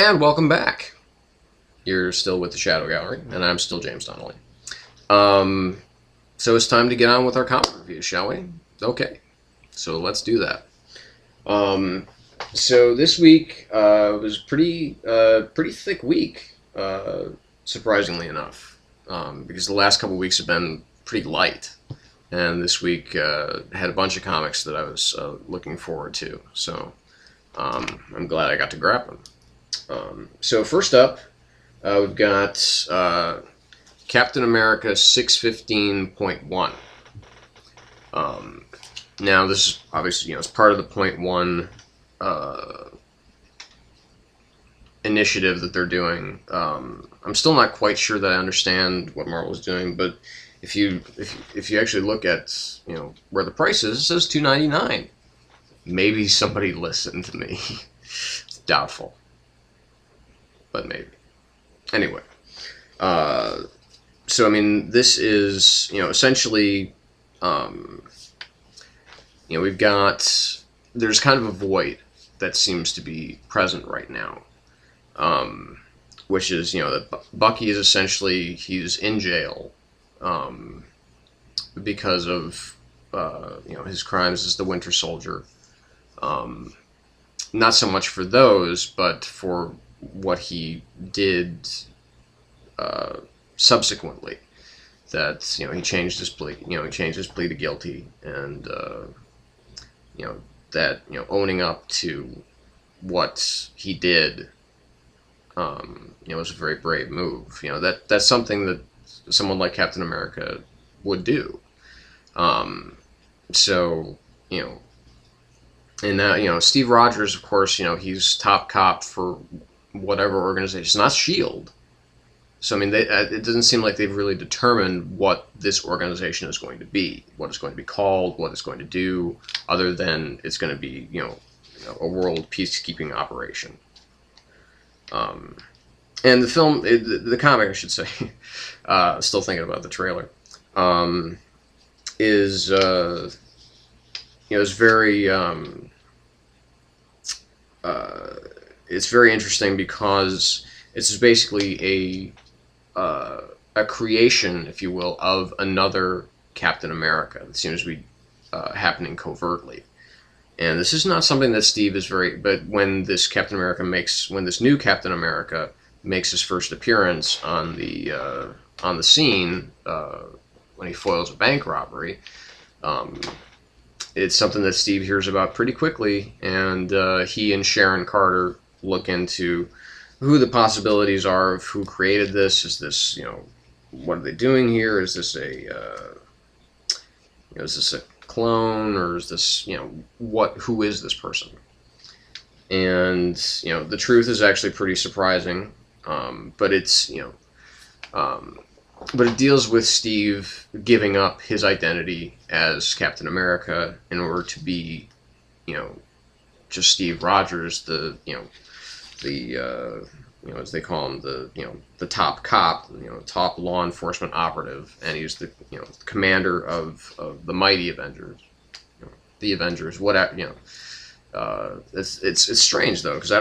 And welcome back. You're still with the Shadow Gallery, and I'm still James Donnelly. So it's time to get on with our comic review, shall we? Okay, so let's do that. So this week was pretty thick week, surprisingly enough, because the last couple weeks have been pretty light, and this week had a bunch of comics that I was looking forward to. So I'm glad I got to grab them. So first up, we've got Captain America 615.1. Now this is obviously, it's part of the .1 initiative that they're doing. I'm still not quite sure that I understand what Marvel's doing, but if you actually look at where the price is, it says $2.99. Maybe somebody listened to me. It's doubtful, but maybe. Anyway, so I mean, this is essentially, we've got, there's kind of a void that seems to be present right now, which is that Bucky is essentially, he's in jail because of his crimes as the Winter Soldier. Not so much for those, but for what he did subsequently. That he changed his plea. He changed his plea to guilty, and that owning up to what he did was a very brave move. That's something that someone like Captain America would do. So and now Steve Rogers, of course, he's top cop for whatever organization. It's not S.H.I.E.L.D. So I mean, it doesn't seem like they've really determined what this organization is going to be, what it's going to be called, what it's going to do, other than it's going to be a world peacekeeping operation. And the film, the comic, I should say, still thinking about the trailer, is is very it's very interesting because it's basically a creation, if you will, of another Captain America that seems to be happening covertly. And this is not something that Steve is but when this new Captain America makes his first appearance on the scene, when he foils a bank robbery, it's something that Steve hears about pretty quickly, and he and Sharon Carter look into who the possibilities are of who created this. Is this, what are they doing here? Is this a clone, or is this, who is this person? And, the truth is actually pretty surprising, but it's, but it deals with Steve giving up his identity as Captain America in order to be, just Steve Rogers, as they call him, the top cop, top law enforcement operative, and he's the commander of the mighty Avengers, the Avengers, whatever. It's strange though, because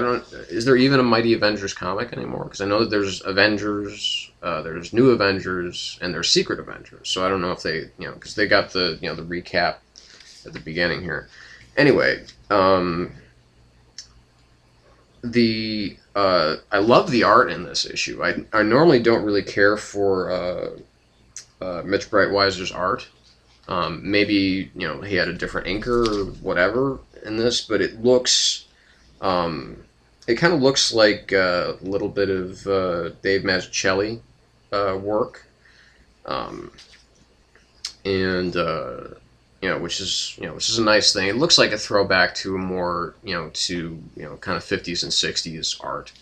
is there even a Mighty Avengers comic anymore? Because I know that there's Avengers, there's New Avengers, and there's Secret Avengers. So I don't know if they, because they got the the recap at the beginning here. Anyway, I love the art in this issue. I normally don't really care for Mitch Breitweiser's art. Maybe he had a different inker or whatever in this, but it looks, it kind of looks like a little bit of Dave Mazzucchelli work, and which is a nice thing. It looks like a throwback to a more kind of 50s and 60s art,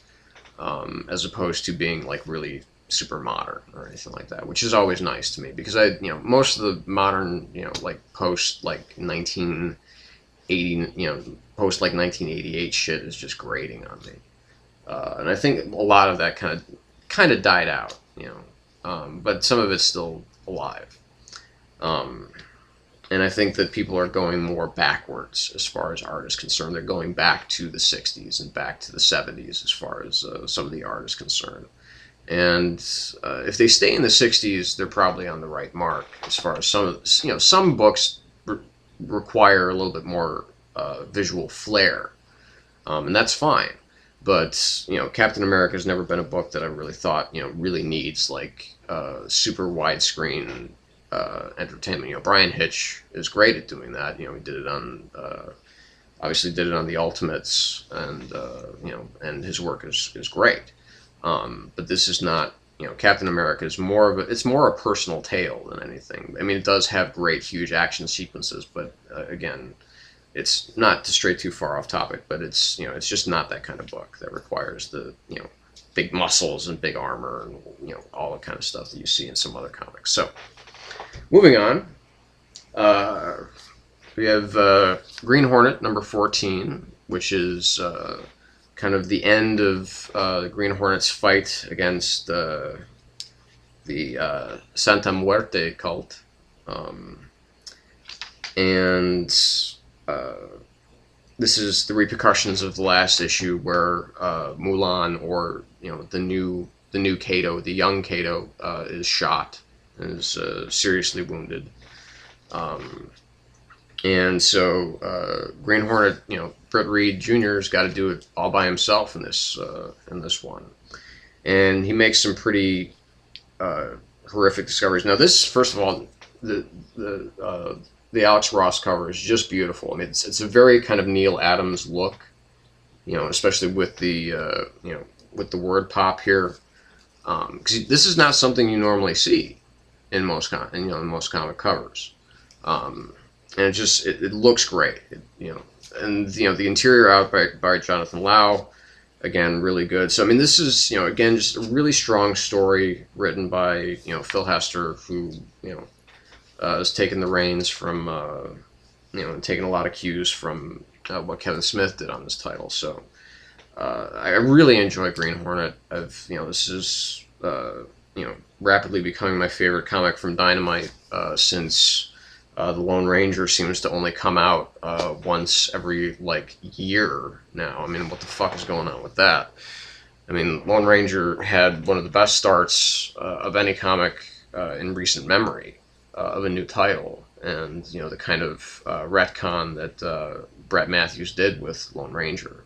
as opposed to being like really super modern or anything like that, which is always nice to me, because most of the modern like post like 1980 post like 1988 shit is just grating on me, and I think a lot of that kind of died out, but some of it's still alive. And I think that people are going more backwards as far as art is concerned. They're going back to the 60s and back to the 70s as far as some of the art is concerned. And if they stay in the 60s, they're probably on the right mark as far as some books require a little bit more visual flair, and that's fine. But Captain America has never been a book that I really thought really needs like super widescreen entertainment. Brian Hitch is great at doing that. He did it on obviously did it on the Ultimates, and and his work is great. But this is not, Captain America is it's more a personal tale than anything. I mean, it does have great, huge action sequences, but again, it's not to stray too far off topic, but it's, it's just not that kind of book that requires the, big muscles and big armor and, all the kind of stuff that you see in some other comics. So, moving on, we have Green Hornet number 14, which is kind of the end of the Green Hornet's fight against the Santa Muerte cult. And this is the repercussions of the last issue where Mulan, or the new Kato, the young Kato, is shot and is seriously wounded. And so Green Hornet, Britt Reed Jr.'s got to do it all by himself in this one, and he makes some pretty horrific discoveries. Now, this, first of all, the Alex Ross cover is just beautiful. I mean, it's a very kind of Neil Adams look, especially with the with the word pop here, because this is not something you normally see in most in most comic covers. And it looks great, and the interior art by Jonathan Lau, again, really good. So I mean, this is again just a really strong story written by Phil Hester, who has taken the reins from and taken a lot of cues from what Kevin Smith did on this title. So I really enjoy Green Hornet. This is rapidly becoming my favorite comic from Dynamite since the Lone Ranger seems to only come out once every year now. I mean, what the fuck is going on with that? I mean, Lone Ranger had one of the best starts of any comic in recent memory of a new title, and the kind of retcon that Brett Matthews did with Lone Ranger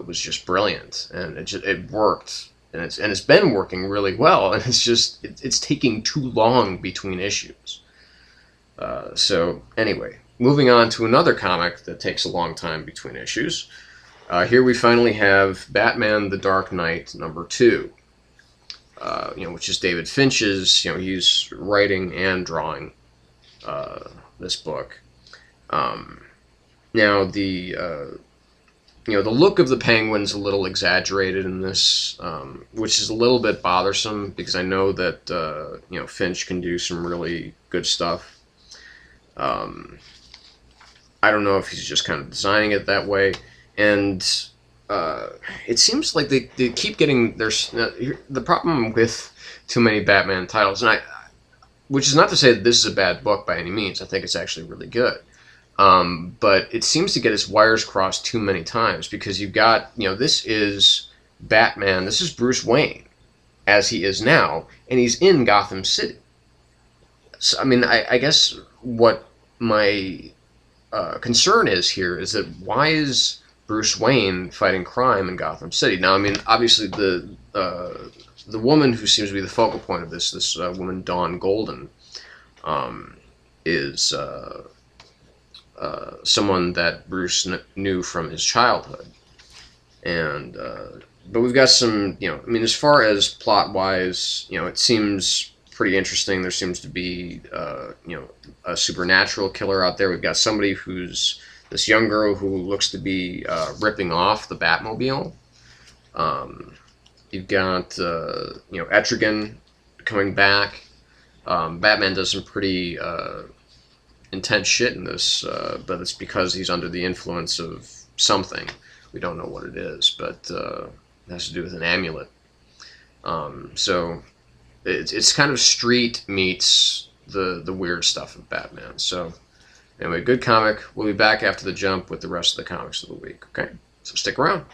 was just brilliant, and it worked, and it's been working really well, and it's taking too long between issues. So anyway, moving on to another comic that takes a long time between issues. Here we finally have Batman: The Dark Knight number 2. Which is David Finch's. He's writing and drawing this book. Now the look of the Penguin's a little exaggerated in this, which is a little bit bothersome because I know that Finch can do some really good stuff. I don't know if he's just kind of designing it that way, and it seems like they keep getting the problem with too many Batman titles, and which is not to say that this is a bad book by any means. I think it's actually really good, but it seems to get its wires crossed too many times, because you've got this is Batman, this is Bruce Wayne as he is now, and he's in Gotham City. So I mean, I guess what my concern is here is that why is Bruce Wayne fighting crime in Gotham City? Now, I mean, obviously the woman who seems to be the focal point of this woman, Dawn Golden, is someone that Bruce knew from his childhood, and but we've got some, I mean, as far as plot wise, it seems pretty interesting. There seems to be a supernatural killer out there. We've got somebody who's this young girl who looks to be ripping off the Batmobile. You've got Etrigan coming back. Batman does some pretty intense shit in this, but it's because he's under the influence of something. We don't know what it is, but it has to do with an amulet. So it's kind of Street meets the weird stuff of Batman. So anyway, good comic. We'll be back after the jump with the rest of the comics of the week. Okay, so stick around.